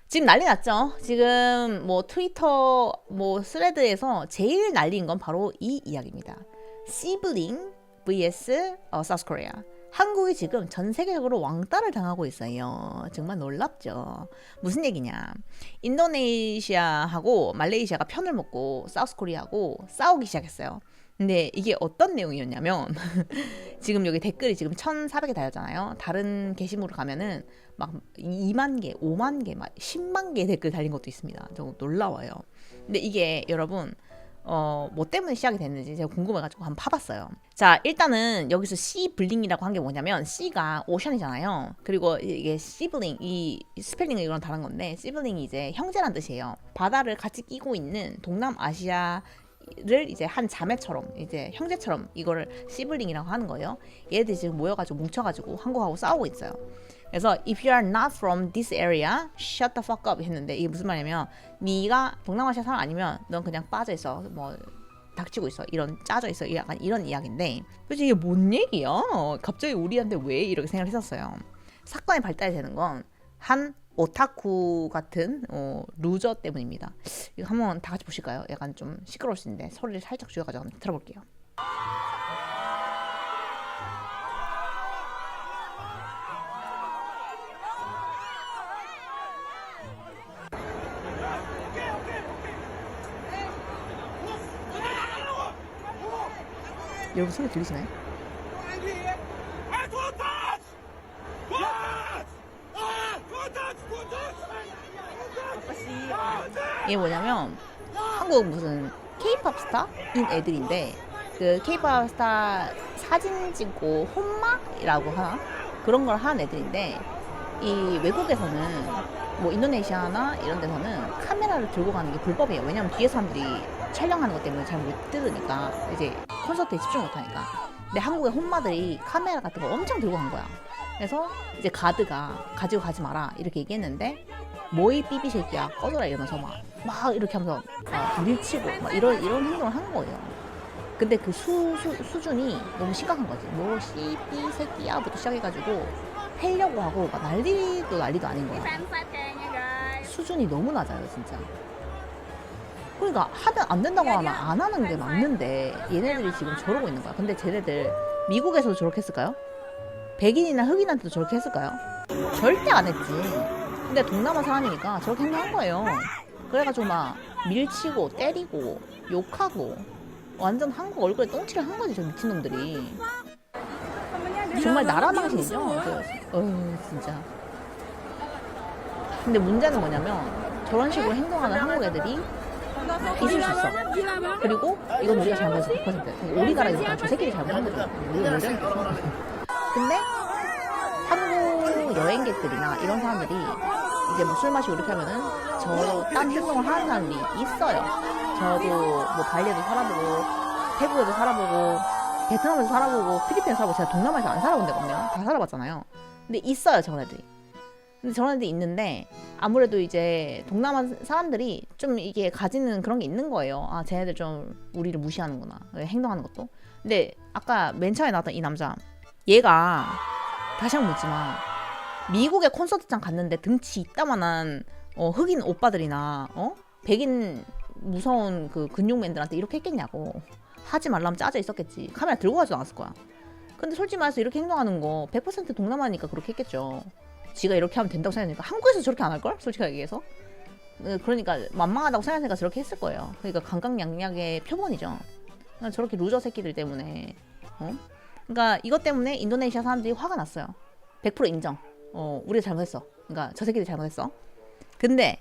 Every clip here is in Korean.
지금 난리 났죠. 지금 뭐 트위터 뭐 스레드에서 제일 난리인 건 바로 이 이야기입니다. 시블링 vs 사우스 코리아. 한국이 지금 전 세계적으로 왕따를 당하고 있어요. 정말 놀랍죠. 무슨 얘기냐. 인도네시아하고 말레이시아가 편을 먹고 사우스 코리아하고 싸우기 시작했어요. 근데 이게 어떤 내용이었냐면 지금 여기 댓글이 지금 1,400개 달렸잖아요. 다른 게시물을 가면은 막 2만 개, 5만 개, 막 10만 개 댓글 달린 것도 있습니다. 좀 놀라워요. 근데 이게 여러분 뭐 때문에 시작이 됐는지 제가 궁금해가지고 한번 파봤어요. 자, 일단은 여기서 씨 블링이라고 한 게 뭐냐면 씨가 오션이잖아요. 그리고 이게 시블링, 이 스펠링은 이거랑 다른 건데 시블링이 이제 형제란 뜻이에요. 바다를 같이 끼고 있는 동남아시아 를 이제 한 자매처럼 이제 형제처럼 이거를 시블링이라고 하는 거예요. 얘들이 지금 모여가지고 뭉쳐가지고 한국하고 싸우고 있어요. 그래서 if you are not from this area, shut the fuck up 했는데 이게 무슨 말이냐면 네가 동남아시아 사람 아니면 넌 그냥 빠져 있어, 뭐 닥치고 있어, 이런 짜져 있어, 약간 이런 이야기인데 도대체 이게 뭔 얘기야? 갑자기 우리한테 왜 이렇게 생각을 했었어요. 사건이 발달이 되는 건 한 오타쿠 같은 루저 때문입니다. 이거 한번 다 같이 보실까요? 약간 좀 시끄러울 수 있는데 소리를 살짝 줄여가지고 한번 들어볼게요. 여러분 소리 들리시나요? 이게 뭐냐면 한국 무슨 K-pop 스타인 애들인데 그 K-pop 스타 사진 찍고 혼마라고 하나? 그런 걸 하는 애들인데 이 외국에서는 뭐 인도네시아나 이런 데서는 카메라를 들고 가는 게 불법이에요. 왜냐면 뒤에 사람들이 촬영하는 것 때문에 잘 못 들으니까 이제 콘서트에 집중 못 하니까. 근데 한국의 혼마들이 카메라 같은 거 엄청 들고 간 거야. 그래서 이제 가드가 가지고 가지 마라 이렇게 얘기했는데 뭐이 삐삐 새끼야 꺼져라 이러면서 막 이렇게 하면서 밀치고 막 이런 행동을 한 거예요. 근데 그 수준이 너무 심각한 거지. 뭐 씨삐 새끼야부터 시작해가지고 패려고 하고 막 난리도 아닌 거야. 수준이 너무 낮아요 진짜. 그러니까 하면 안 된다고 하면 안 하는 게 맞는데 얘네들이 지금 저러고 있는 거야. 근데 쟤네들 미국에서도 저렇게 했을까요? 백인이나 흑인한테도 저렇게 했을까요? 절대 안 했지. 근데 동남아 사람이니까 저렇게 행동한 거예요. 그래가지고 막 밀치고 때리고 욕하고 완전 한국 얼굴에 똥칠을 한 거지 저 미친놈들이. 정말 나라 망신이죠. 진짜. 근데 문제는 뭐냐면 저런 식으로 행동하는 한국 애들이 있을 수 있어. 그리고 이건 우리가 잘못해서 100%. 우리나라니까 저 새끼들이 잘못한 거죠. 우리가 왜 잘못했어. 근데 한국 여행객들이나 이런 사람들이 이제 뭐 술 마시고 이렇게 하면은 딴 행동을 하는 사람들이 있어요. 저도 뭐 발리에도 살아보고 태국에도 살아보고 베트남에서 살아보고 필리핀에서 살아보고 제가 동남아에서 안 살아본 데가 없네요. 다 살아봤잖아요. 근데 있어요 저런 애들이. 근데 저런 애들이 있는데 아무래도 이제 동남아 사람들이 좀 이게 가지는 그런 게 있는 거예요. 아 쟤네들 좀 우리를 무시하는구나 행동하는 것도. 근데 아까 맨 처음에 나왔던 이 남자 얘가 다시 한번 묻지만 미국의 콘서트장 갔는데 등치 이따만한 흑인 오빠들이나 백인 무서운 그 근육맨들한테 이렇게 했겠냐고. 하지 말라면 짜져 있었겠지. 카메라 들고 가지도 않았을 거야. 근데 솔직히 말해서 이렇게 행동하는 거 100% 동남아니까 그렇게 했겠죠. 지가 이렇게 하면 된다고 생각하니까 한국에서 저렇게 안 할걸? 솔직하게 얘기해서. 그러니까 만만하다고 생각하니까 저렇게 했을 거예요. 그러니까 강강약약의 표본이죠. 그러니까 저렇게 루저 새끼들 때문에 그러니까 이것 때문에 인도네시아 사람들이 화가 났어요. 100% 인정. 우리가 잘못했어. 그러니까 저 새끼들이 잘못했어. 근데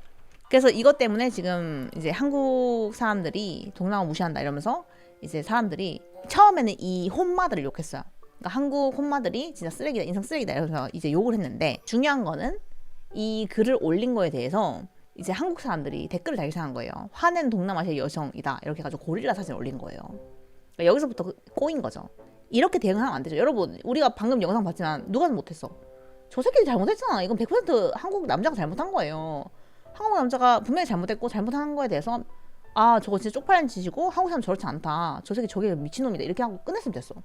그래서 이것 때문에 지금 이제 한국 사람들이 동남아 무시한다 이러면서 이제 사람들이 처음에는 이 혼마들을 욕했어요. 그러니까 한국 혼마들이 진짜 쓰레기다, 인성 쓰레기다 이러면서 이제 욕을 했는데 중요한 거는 이 글을 올린 거에 대해서 이제 한국 사람들이 댓글을 달기 시작한 거예요. 화낸 동남아시아 여성이다 이렇게 해가지고 고릴라 사진을 올린 거예요. 그러니까 여기서부터 꼬인 거죠. 이렇게 대응하면 안 되죠. 여러분 우리가 방금 영상 봤지만 누가 못했어? 저 새끼들이 잘못했잖아. 이건 100% 한국 남자가 잘못한 거예요. 한국 남자가 분명히 잘못했고 잘못한 거에 대해서 아 저거 진짜 쪽팔린 짓이고 한국 사람 저렇지 않다. 저 새끼 저게 미친놈이다. 이렇게 하고 끝냈으면 됐어.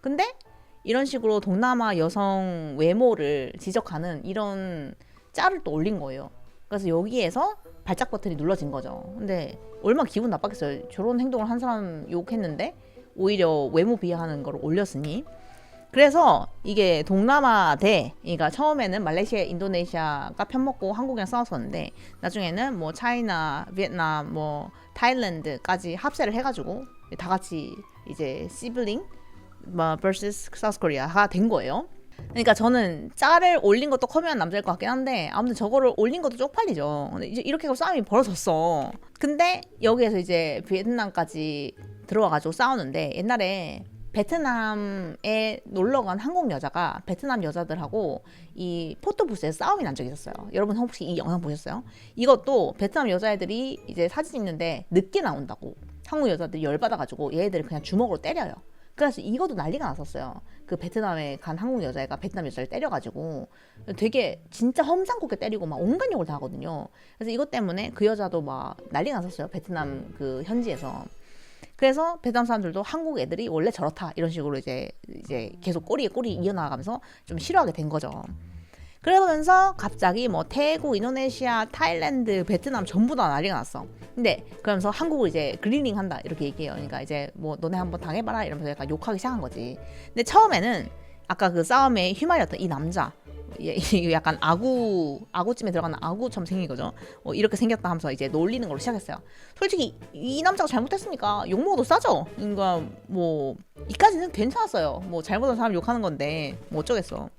근데 이런 식으로 동남아 여성 외모를 지적하는 이런 짤을 또 올린 거예요. 그래서 여기에서 발작 버튼이 눌러진 거죠. 근데 얼마나 기분 나빴겠어요. 저런 행동을 한 사람 욕했는데 오히려 외모 비하하는 걸 올렸으니. 그래서 이게 동남아대, 그러니까 처음에는 말레이시아, 인도네시아가 편먹고 한국이랑 싸웠었는데 나중에는 뭐 차이나, 베트남, 뭐 타일랜드까지 합세를 해가지고 다 같이 이제 시블링 vs 사우스 코리아가 된 거예요. 그러니까 저는 짤을 올린 것도 커미한 남자일 것 같긴 한데 아무튼 저거를 올린 것도 쪽팔리죠. 근데 이제 이렇게 하고 싸움이 벌어졌어. 근데 여기에서 이제 베트남까지 들어와가지고 싸우는데 옛날에 베트남에 놀러간 한국 여자가 베트남 여자들하고 이 포토부스에서 싸움이 난 적이 있었어요. 여러분 혹시 이 영상 보셨어요? 이것도 베트남 여자애들이 이제 사진 찍는데 늦게 나온다고 한국 여자들이 열받아가지고 얘네들을 그냥 주먹으로 때려요. 그래서 이것도 난리가 났었어요. 그 베트남에 간 한국 여자애가 베트남 여자를 때려가지고 되게 진짜 험상궂게 때리고 막 온갖 욕을 다 하거든요. 그래서 이것 때문에 그 여자도 막 난리가 났었어요. 베트남 그 현지에서. 그래서 베트남 사람들도 한국 애들이 원래 저렇다 이런 식으로 이제 계속 꼬리에 꼬리 이어나가면서 좀 싫어하게 된 거죠. 그러면서 갑자기 뭐 태국, 인도네시아, 타일랜드, 베트남 전부 다 난리가 났어. 근데 그러면서 한국을 이제 그리닝 한다 이렇게 얘기해요. 그러니까 이제 뭐 너네 한번 당해봐라 이러면서 약간 욕하기 시작한 거지. 근데 처음에는 아까 그 싸움에 휘말렸던 이 남자, 약간 아구찜에 들어가는 아구처럼 생긴 거죠. 이렇게 생겼다 하면서 이제 놀리는 걸로 시작했어요. 솔직히 이 남자가 잘못했으니까 욕 먹어도 싸죠. 그러니까 뭐 이까지는 괜찮았어요. 뭐 잘못한 사람 욕하는 건데 뭐 어쩌겠어.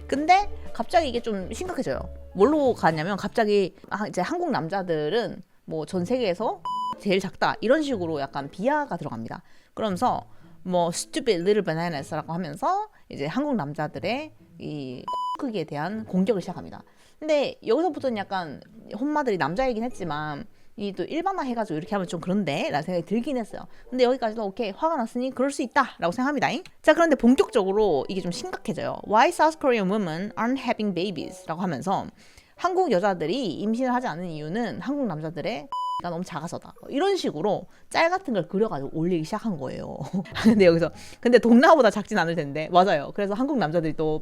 근데 갑자기 이게 좀 심각해져요. 뭘로 가냐면 갑자기 이제 한국 남자들은 뭐 전 세계에서 제일 작다 이런 식으로 약간 비하가 들어갑니다. 그러면서 뭐 stupid little bananas라고 하면서 이제 한국 남자들의 이 크기에 대한 공격을 시작합니다. 근데 여기서부터는 약간 혼마들이 남자이긴 했지만 이 또 일반화 해가지고 이렇게 하면 좀 그런데 라는 생각이 들긴 했어요. 근데 여기까지도 오케이 화가 났으니 그럴 수 있다 라고 생각합니다. 자, 그런데 본격적으로 이게 좀 심각해져요. Why South Korean women aren't having babies 라고 하면서 한국 여자들이 임신을 하지 않는 이유는 한국 남자들의 가 너무 작아서다 이런 식으로 짤 같은 걸 그려가지고 올리기 시작한 거예요. 근데 동남아보다 작진 않을 텐데 맞아요. 그래서 한국 남자들이 또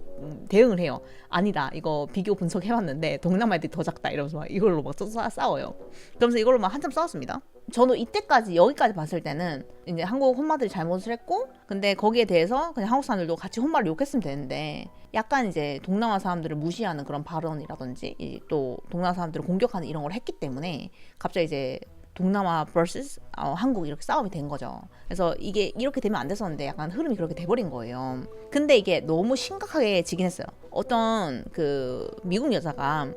대응을 해요. 아니다 이거 비교 분석해봤는데 동남아 애들이 더 작다 이러면서 막 이걸로 막 싸워요. 그러면서 이걸로 막 한참 싸웠습니다. 저는 이때까지 여기까지 봤을 때는 이제 한국 혼마들이 잘못을 했고 근데 거기에 대해서 그냥 한국 사람들도 같이 혼마를 욕했으면 되는데 약간 이제 동남아 사람들을 무시하는 그런 발언이라든지 또 동남아 사람들을 공격하는 이런 걸 했기 때문에 갑자기 이제 동남아 vs 한국 이렇게 싸움이 된 거죠. 그래서 이게 이렇게 되면 안 됐었는데 약간 흐름이 그렇게 돼버린 거예요. 근데 이게 너무 심각하게 지긴 했어요. 어떤 그 미국 여자가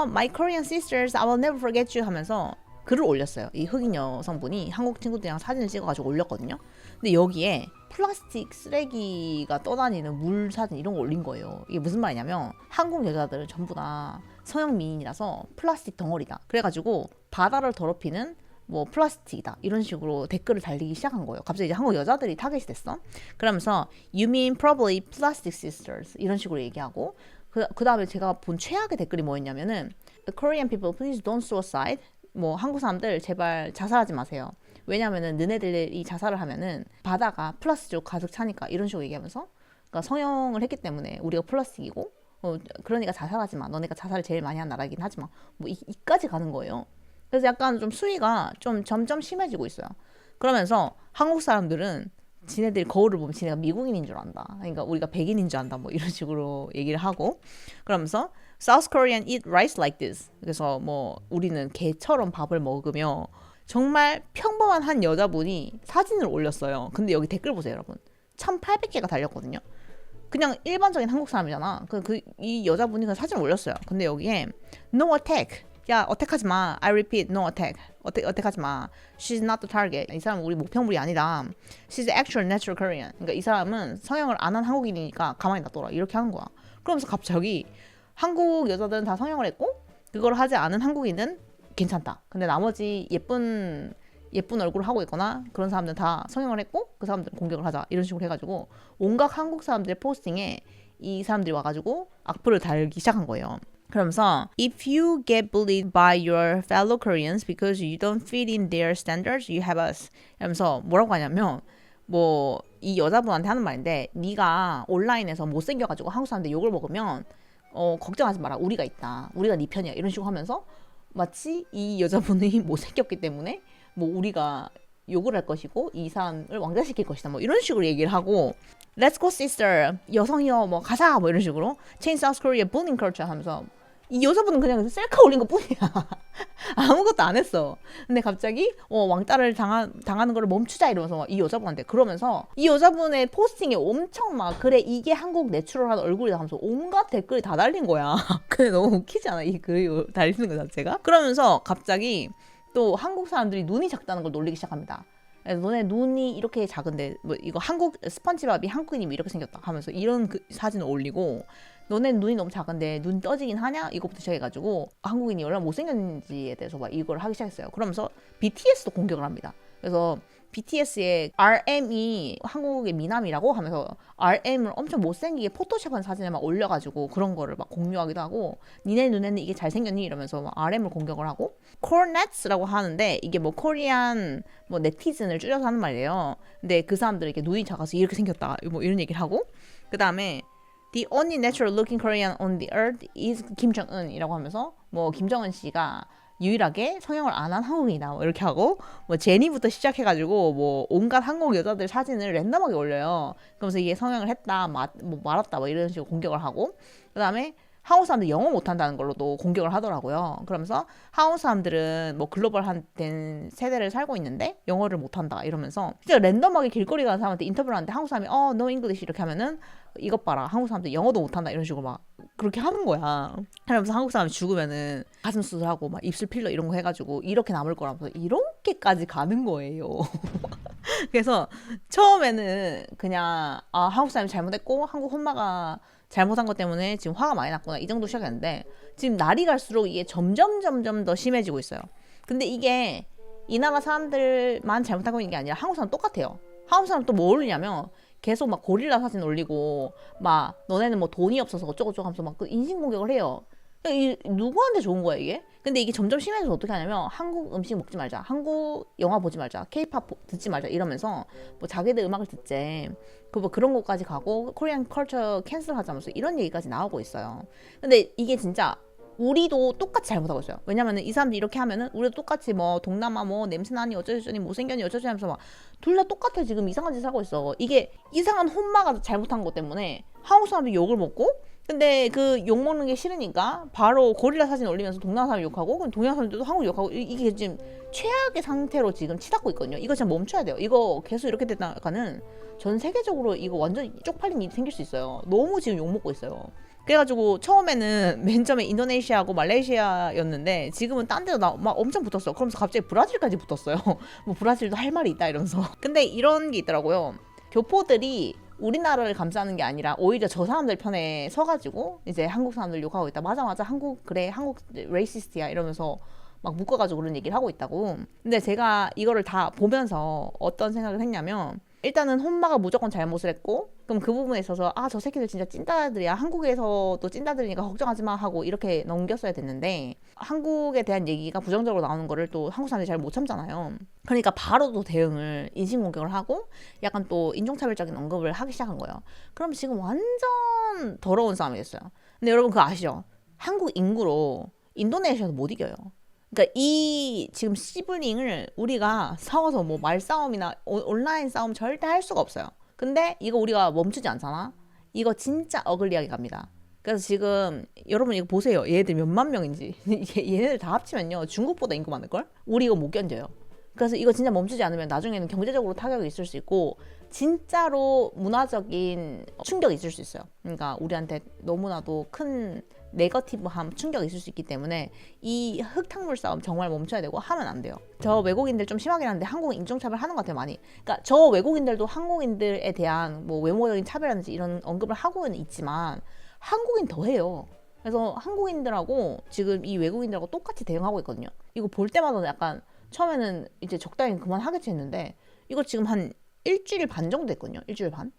My Korean sisters, I will never forget you 하면서 글을 올렸어요. 이 흑인 여성분이 한국 친구들이랑 사진을 찍어가지고 올렸거든요. 근데 여기에 플라스틱 쓰레기가 떠다니는 물 사진 이런 거 올린 거예요. 이게 무슨 말이냐면 한국 여자들은 전부 다 서양 미인이라서 플라스틱 덩어리다. 그래가지고 바다를 더럽히는 뭐 플라스틱이다 이런 식으로 댓글을 달리기 시작한 거예요. 갑자기 이제 한국 여자들이 타겟이 됐어. 그러면서 You mean probably plastic sisters 이런 식으로 얘기하고 그 다음에 제가 본 최악의 댓글이 뭐였냐면은 Korean people please don't suicide. 뭐 한국 사람들 제발 자살하지 마세요. 왜냐면은 너네들이 자살을 하면은 바다가 플라스틱으로 가득 차니까 이런 식으로 얘기하면서 그러니까 성형을 했기 때문에 우리가 플라스틱이고 그러니까 자살하지 마. 너네가 자살을 제일 많이 한 나라이긴 하지만 뭐 이까지 가는 거예요. 그래서 약간 좀 수위가 좀 점점 심해지고 있어요. 그러면서 한국 사람들은 지네들이 거울을 보면 지네가 미국인인 줄 안다. 그러니까 우리가 백인인 줄 안다. 뭐 이런 식으로 얘기를 하고 그러면서 South Korean eat rice like this. 그래서 뭐 우리는 개처럼 밥을 먹으며 정말 평범한 한 여자분이 사진을 올렸어요. 근데 여기 댓글 보세요, 여러분. 1,800개가 달렸거든요. 그냥 일반적인 한국 사람이잖아. 이 여자분이 그 사진을 올렸어요. 근데 여기에 No attack. 야, 어택하지 마. I repeat, no attack. 어택하지 마. She's not the target. 이 사람은 우리 목표물이 아니다. She's actual natural Korean. 그러니까 이 사람은 성형을 안 한 한국인이니까 가만히 놔둬라. 이렇게 하는 거야. 그러면서 갑자기 한국 여자들은 다 성형을 했고 그걸 하지 않은 한국인은 괜찮다. 근데 나머지 예쁜 얼굴을 하고 있거나 그런 사람들은 다 성형을 했고 그 사람들은 공격을 하자. 이런 식으로 해가지고 온갖 한국 사람들의 포스팅에 이 사람들이 와가지고 악플을 달기 시작한 거예요. 그러면서 If you get bullied by your fellow Koreans because you don't fit in their standards, you have us. 이러면서 뭐라고 하냐면 뭐 이 여자분한테 하는 말인데 네가 온라인에서 못생겨가지고 한국 사람들 욕을 먹으면 걱정하지 마라. 우리가 있다. 우리가 네 편이야. 이런 식으로 하면서 마치 이 여자분이 못생겼기 때문에 뭐 우리가 욕을 할 것이고 이 사람을 왕따시킬 것이다 뭐 이런 식으로 얘기를 하고 Let's go sister 여성이여 뭐 가자 뭐 이런 식으로 Change South Korea bullying culture 하면서 이 여자분은 그냥 셀카 올린 것 뿐이야. 아무것도 안 했어. 근데 갑자기 왕따를 당하는 걸 멈추자 이러면서 이 여자분한테 그러면서 이 여자분의 포스팅에 엄청 막 그래 이게 한국 내추럴한 얼굴이다 하면서 온갖 댓글이 다 달린 거야. 근데 너무 웃기지 않아? 이 글이 달리는 거 자체가? 그러면서 갑자기 또 한국 사람들이 눈이 작다는 걸 놀리기 시작합니다. 너네 눈이 이렇게 작은데 뭐 이거 한국 스펀지밥이 한국인이면 이렇게 생겼다 하면서 이런 그 사진을 올리고 너네 눈이 너무 작은데 눈 떠지긴 하냐? 이거부터 시작해가지고 한국인이 얼마나 못생겼는지에 대해서 막 이걸 하기 시작했어요. 그러면서 BTS도 공격을 합니다. 그래서 BTS의 RM이 한국의 미남이라고 하면서 RM을 엄청 못생기게 포토샵한 사진을 막 올려가지고 그런 거를 막 공유하기도 하고 니네 눈에는 이게 잘생겼니? 이러면서 막 RM을 공격을 하고 코르넷스라고 하는데 이게 뭐 코리안 뭐 네티즌을 줄여서 하는 말이에요. 근데 그 사람들이 이렇게 눈이 작아서 이렇게 생겼다 뭐 이런 얘기를 하고 그 다음에 The only natural looking Korean on the earth is Kim Jong-un이라고 하면서 뭐 김정은 씨가 유일하게 성형을 안 한 한국인이다 뭐 이렇게 하고 뭐 제니부터 시작해가지고 뭐 온갖 한국 여자들 사진을 랜덤하게 올려요. 그러면서 이게 성형을 했다 뭐 말았다 뭐 이런 식으로 공격을 하고 그 다음에 한국 사람들 영어 못한다는 걸로도 공격을 하더라고요. 그러면서 한국 사람들은 뭐 글로벌한 된 세대를 살고 있는데 영어를 못한다 이러면서 진짜 랜덤하게 길거리 가는 사람한테 인터뷰를 하는데 한국 사람이 no English 이렇게 하면은 이것 봐라 한국 사람들 영어도 못한다 이런 식으로 막 그렇게 하는 거야. 그러면서 한국 사람이 죽으면은 가슴 수술하고 막 입술 필러 이런 거 해가지고 이렇게 남을 거라면서 이렇게까지 가는 거예요. 그래서 처음에는 그냥 한국 사람이 잘못했고 한국 혼마가 잘못한 것 때문에 지금 화가 많이 났구나 이 정도 시작했는데 지금 날이 갈수록 이게 점점 더 심해지고 있어요. 근데 이게 이 나라 사람들만 잘못하고 있는 게 아니라 한국 사람 똑같아요. 한국 사람 또 뭐 올리냐면 계속 막 고릴라 사진 올리고 막 너네는 뭐 돈이 없어서 어쩌고저쩌고 하면서 막 인신공격을 해요. 누구한테 좋은 거야 이게? 근데 이게 점점 심해져서 어떻게 하냐면 한국 음식 먹지 말자, 한국 영화 보지 말자, 케이팝 듣지 말자 이러면서 뭐 자기들 음악을 듣재 뭐 그런 것까지 가고 코리안 컬처 캔슬하자면서 이런 얘기까지 나오고 있어요. 근데 이게 진짜 우리도 똑같이 잘못하고 있어요. 왜냐면은 이 사람들이 이렇게 하면은 우리도 똑같이 뭐 동남아 뭐 냄새나니 어쩌저쩌니 못생겼니 어쩌저쩌니 하면서 막 둘 다 똑같아 지금 이상한 짓을 하고 있어. 이게 이상한 혼마가 잘못한 것 때문에 한국 사람들이 욕을 먹고 근데 그 욕 먹는 게 싫으니까 바로 고릴라 사진 올리면서 동남아 사람 욕하고 동양아 사람들도 한국 욕하고 이게 지금 최악의 상태로 지금 치닫고 있거든요. 이거 진짜 멈춰야 돼요. 이거 계속 이렇게 되다가는 전 세계적으로 이거 완전 쪽팔린 일이 생길 수 있어요. 너무 지금 욕 먹고 있어요. 그래가지고 처음에는 맨 처음에 인도네시아하고 말레이시아였는데 지금은 딴 데도 막 엄청 붙었어. 그러면서 갑자기 브라질까지 붙었어요. 뭐 브라질도 할 말이 있다 이러면서. 근데 이런 게 있더라고요. 교포들이 우리나라를 감싸는 게 아니라 오히려 저 사람들 편에 서가지고 이제 한국 사람들 욕하고 있다. 맞아 한국 그래 한국 레이시스트야 이러면서 막 묶어가지고 그런 얘기를 하고 있다고. 근데 제가 이거를 다 보면서 어떤 생각을 했냐면 일단은 혼마가 무조건 잘못을 했고 그럼 그 부분에 있어서 저 새끼들 진짜 찐따들이야 한국에서도 찐따들이니까 걱정하지 마 하고 이렇게 넘겼어야 됐는데 한국에 대한 얘기가 부정적으로 나오는 거를 또 한국 사람들이 잘 못 참잖아요. 그러니까 바로 또 대응을 인신공격을 하고 약간 또 인종차별적인 언급을 하기 시작한 거예요. 그럼 지금 완전 더러운 싸움이 됐어요. 근데 여러분 그거 아시죠? 한국 인구로 인도네시아도 못 이겨요. 그러니까 이 지금 시블링을 우리가 싸워서 뭐 말싸움이나 온라인 싸움 절대 할 수가 없어요. 근데 이거 우리가 멈추지 않잖아. 이거 진짜 어글리하게 갑니다. 그래서 지금 여러분 이거 보세요. 얘들 몇만 명인지. 얘네들 다 합치면요 중국보다 인구 많을걸? 우리 이거 못 견뎌요. 그래서 이거 진짜 멈추지 않으면 나중에는 경제적으로 타격이 있을 수 있고 진짜로 문화적인 충격이 있을 수 있어요. 그러니까 우리한테 너무나도 큰 네거티브함 충격이 있을 수 있기 때문에 이 흙탕물 싸움 정말 멈춰야 되고 하면 안 돼요. 저 외국인들 좀 심하긴 한데 한국 인종차별 하는 것 같아요 많이. 그러니까 저 외국인들도 한국인들에 대한 뭐 외모적인 차별이라든지 이런 언급을 하고는 있지만 한국인 더 해요. 그래서 한국인들하고 지금 이 외국인들하고 똑같이 대응하고 있거든요. 이거 볼 때마다 약간 처음에는 이제 적당히 그만하겠지 했는데 이거 지금 한 일주일 반 정도 됐거든요. 일주일 반?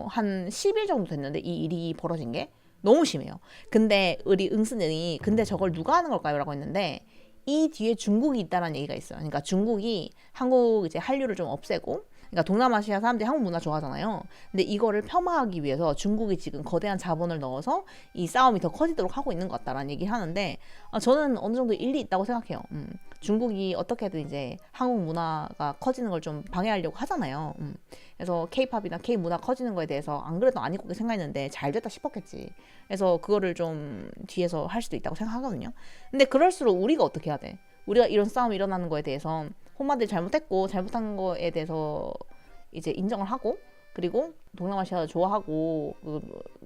한 10일 정도 됐는데 이 일이 벌어진 게 너무 심해요. 근데 우리 응스는이 근데 저걸 누가 하는 걸까요? 라고 했는데 이 뒤에 중국이 있다는 얘기가 있어요. 그러니까 중국이 한국 이제 한류를 좀 없애고 그러니까 동남아시아 사람들이 한국 문화 좋아하잖아요. 근데 이거를 폄하하기 위해서 중국이 지금 거대한 자본을 넣어서 이 싸움이 더 커지도록 하고 있는 것 같다라는 얘기를 하는데 저는 어느 정도 일리 있다고 생각해요. 중국이 어떻게든 이제 한국 문화가 커지는 걸 좀 방해하려고 하잖아요. 그래서 K-팝이나 K-문화 커지는 거에 대해서 안 그래도 안 입고 생각했는데 잘 됐다 싶었겠지. 그래서 그거를 좀 뒤에서 할 수도 있다고 생각하거든요. 근데 그럴수록 우리가 어떻게 해야 돼? 우리가 이런 싸움이 일어나는 거에 대해서 홈마들이 잘못했고 잘못한 거에 대해서 이제 인정을 하고 그리고 동남아시아 좋아하고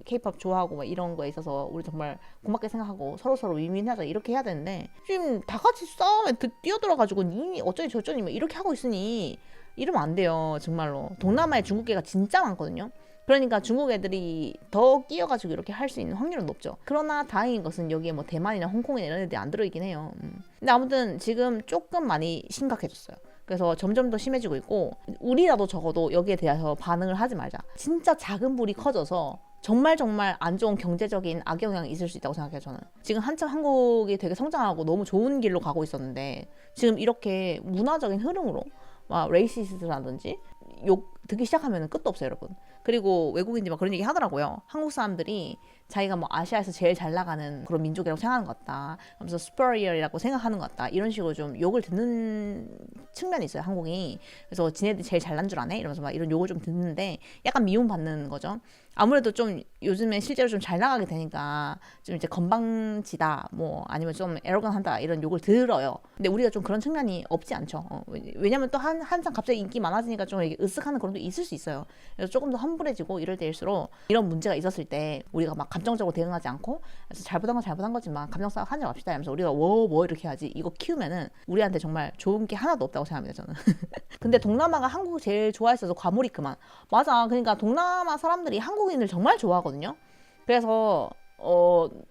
K-팝 좋아하고 막 이런 거에 있어서 우리 정말 고맙게 생각하고 서로 윈윈하자 이렇게 해야 되는데 지금 다 같이 싸움에 뛰어들어가지고 니 어쩌니 저쩌니 막 이렇게 하고 있으니 이러면 안 돼요. 정말로 동남아에 중국계가 진짜 많거든요. 그러니까 중국 애들이 더 끼어가지고 이렇게 할 수 있는 확률은 높죠. 그러나 다행인 것은 여기에 뭐 대만이나 홍콩이나 이런 애들이 안 들어있긴 해요. 근데 아무튼 지금 조금 많이 심각해졌어요. 그래서 점점 더 심해지고 있고 우리라도 적어도 여기에 대해서 반응을 하지 말자. 진짜 작은 불이 커져서 정말 안 좋은 경제적인 악영향이 있을 수 있다고 생각해요. 저는 지금 한참 한국이 되게 성장하고 너무 좋은 길로 가고 있었는데 지금 이렇게 문화적인 흐름으로 막 레이시스트라든지 욕 듣기 시작하면 끝도 없어요, 여러분. 그리고 외국인들이 막 그런 얘기 하더라고요. 한국 사람들이 자기가 뭐 아시아에서 제일 잘 나가는 그런 민족이라고 생각하는 것 같다. 하면서 superior이라고 생각하는 것 같다. 이런 식으로 좀 욕을 듣는 측면이 있어요, 한국이. 그래서 지네들이 제일 잘난 줄 아네? 이러면서 막 이런 욕을 좀 듣는데 약간 미움받는 거죠. 아무래도 좀 요즘에 실제로 좀 잘 나가게 되니까 좀 이제 건방지다 뭐 아니면 좀 에러건하다 이런 욕을 들어요. 근데 우리가 좀 그런 측면이 없지 않죠. 왜냐면 또 한창 갑자기 인기 많아지니까 좀 이렇게 으쓱하는 그런 게 있을 수 있어요. 그래서 조금 더 험불해지고 이럴 때일수록 이런 문제가 있었을 때 우리가 막 감정적으로 대응하지 않고 그래서 잘못한 건 잘못한 거지만 감정 싸움 하지 맙시다 하면서 우리가 뭐 이렇게 하지 이거 키우면은 우리한테 정말 좋은 게 하나도 없다고 생각합니다, 저는. 근데 동남아가 한국 제일 좋아했어서 과몰입 그만. 맞아. 그러니까 동남아 사람들이 한국인을 정말 좋아하거든요. 그래서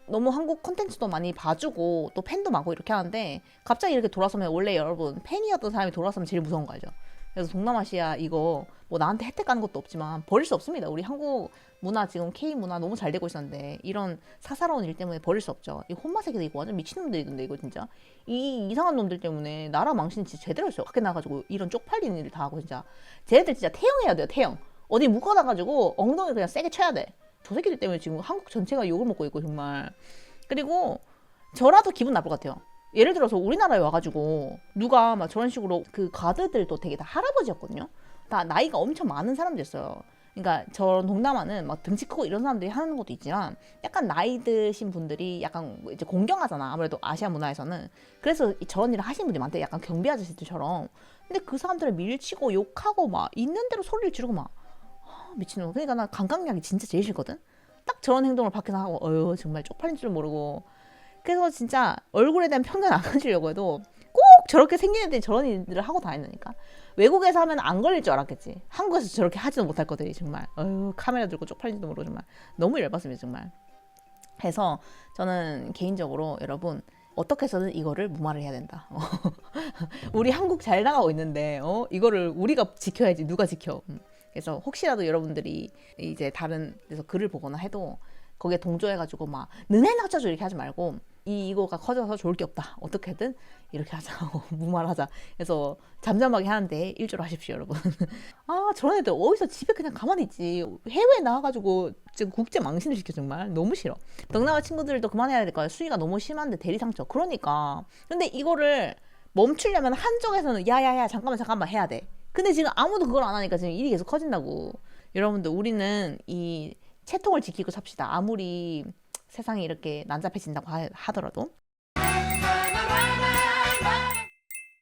너무 한국 콘텐츠도 많이 봐주고 또 팬도 많고 이렇게 하는데 갑자기 이렇게 돌아서면 원래 여러분 팬이었던 사람이 돌아서면 제일 무서운 거 알죠? 그래서 동남아시아 이거 뭐 나한테 혜택 가는 것도 없지만 버릴 수 없습니다. 우리 한국 문화 지금 K 문화 너무 잘 되고 있었는데 이런 사사로운 일 때문에 버릴 수 없죠. 이 혼마새끼들 이거 완전 미친놈들이던데 이거 진짜 이 이상한 놈들 때문에 나라 망신 진짜 제대로 했어요. 밖에 나가지고 이런 쪽팔리는 일을 다 하고 진짜 쟤네들 진짜 태형해야 돼요. 태형 어디 묶어놔가지고 엉덩이 그냥 세게 쳐야 돼. 저 새끼들 때문에 지금 한국 전체가 욕을 먹고 있고 정말. 그리고 저라도 기분 나쁠 것 같아요. 예를 들어서 우리나라에 와가지고 누가 막 저런 식으로 그 가드들도 되게 다 할아버지였거든요. 다 나이가 엄청 많은 사람들이었어요. 그러니까 저런 동남아는 막 등치 크고 이런 사람들이 하는 것도 있지만 약간 나이 드신 분들이 약간 이제 공경하잖아. 아무래도 아시아 문화에서는. 그래서 저런 일을 하시는 분들이 많대. 약간 경비 아저씨들처럼. 근데 그 사람들을 밀치고 욕하고 막 있는 대로 소리를 지르고 막 미친놈. 그러니까 나 강강약이 진짜 제일 싫거든. 딱 저런 행동을 밖에서 하고 정말 쪽팔린 줄 모르고. 그래서 진짜 얼굴에 대한 편견 안 가지려고 해도 꼭 저렇게 생긴 애들이 저런 일들을 하고 다닌다니까. 외국에서 하면 안 걸릴 줄 알았겠지. 한국에서 저렇게 하지도 못할 것들이 정말 카메라 들고 쪽팔린지도 모르고 정말 너무 열받습니다 정말. 해서 저는 개인적으로 여러분 어떻게 해서든 이거를 무마를 해야 된다. 우리 한국 잘 나가고 있는데 이거를 우리가 지켜야지 누가 지켜. 그래서 혹시라도 여러분들이 이제 다른 데서 글을 보거나 해도 거기에 동조해가지고 막 너네는 어쩌죠 이렇게 하지 말고 이거가 커져서 좋을 게 없다. 어떻게든 이렇게 하자. 무말하자. 그래서 잠잠하게 하는데 일조를 하십시오 여러분. 저런 애들 어디서 집에 그냥 가만히 있지. 해외에 나와가지고 지금 국제 망신을 시켜 정말. 너무 싫어. 동남아 친구들도 그만해야 될 거야. 수위가 너무 심한데 대리상처. 그러니까. 근데 이거를 멈추려면 한쪽에서는 야야야 잠깐만 해야 돼. 근데 지금 아무도 그걸 안 하니까 지금 일이 계속 커진다고. 여러분들 우리는 이 채통을 지키고 삽시다. 아무리 세상이 이렇게 난잡해진다고 하더라도.